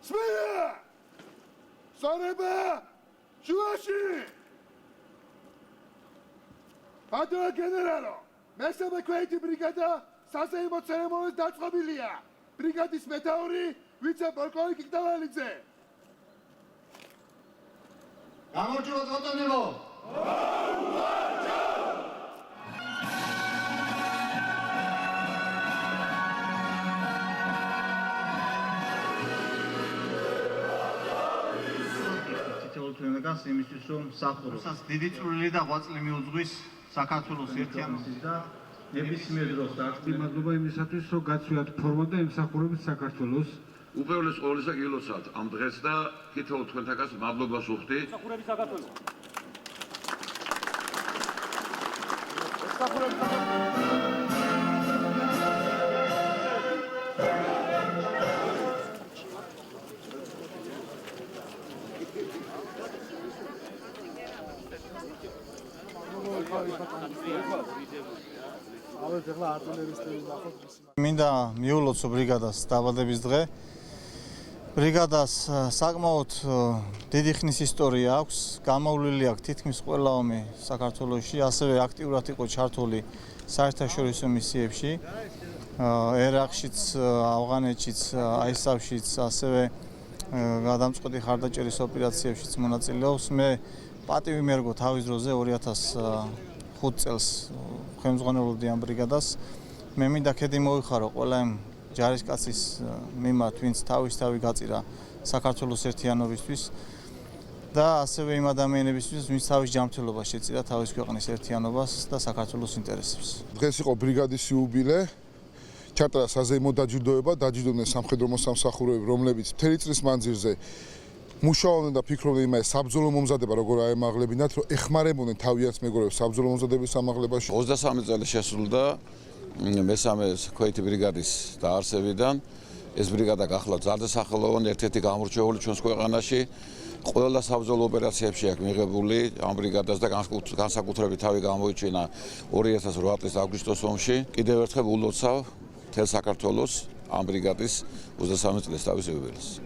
Smira! Soreba! Juashi! Padua generalo! Mesame kveti brigada სასეიმო ცერემონიას დაწყობილია. ბრიგადის მეთაური ვიცე-პოლკოვნიკ კიტავალიძე. გამარჯობა ბატონებო! თითოეულს იმისთვის რომ სახურო. დიდი წვლილი და ღვაწლი მიუძღვის საქართველოს ერთიანობის და ნებისმიერ დროს დარწმუნებული მადლობა იმისათვის, რომ გაცვლიათ ფორმა და ემსახურებით საქართველოს. უპირველეს ყოვლისა გილოცავთ ამ დღეს და თითოეულ თქვენთაგანს მადლობას ვუხდი. მინდა მიულოცო ბრიგადას დაბადების დღე. ბრიგადას საკმაოდ დიდი ხნის ისტორია აქვს, გამოვლილი აქვს თითქმის ყველა ომი საქართველოში, ასევე აქტიურად იყო ჩართული საერთაშორისო მისიებში, ერაყშიც, ავღანეთშიც, აისავშიც, ასევე გადამწყვეტი ხარდაჭერის ოპერაციებშიც მონაწილეობს. მე პატივი მერგო თავის დროზე 2005 წელს ხელმძღვანელობდი ამ ბრიგადას. მე მინდა ქედი მოვიხარო ყველა იმ ჯარისკაცის მიმართ, ვინც თავისთავად გაწირა საქართველოს ერთიანობისთვის და ასევე იმ ადამიანებისთვის, ვინც თავის ჯანმრთელობას შეწირა თავის ქვეყნის ერთიანობას და საქართველოს ინტერესებს. დღეს იყო ბრიგადის იუბილე. ჩატარა საზეიმო დაჯილდოება, დაჯილდოვდნენ სამხედრო მოსამსახურეები, რომლებიც მთელი წლის მანძილზე მუშაობდნენ და ფიქრობდნენ იმაზე საბრძოლო მომზადება როგორ აემაღლებინათ, რომ ეხმარებოდნენ თავიანთ მეგობრებს საბრძოლო მომზადების ამაღლებაში. 23 წელი შესრულდა მესამე ქვეითი ბრიგადის დაარსებიდან. ეს ბრიგადა გახლავთ ძალდასახელოვანი ერთ-ერთი გამორჩეული ჩვენს ქვეყანაში. ყველა საბრძოლო ოპერაციებში აქვს მიღებული ამ ბრიგადას და განსაკუთრებით თავი გამოიჩინა 2008 წლის აგვისტოს ომში. კიდევ ერთხელ ულოცავ მთელ საქართველოს ამ ბრიგადის 23 წლის თავის იუბილეს.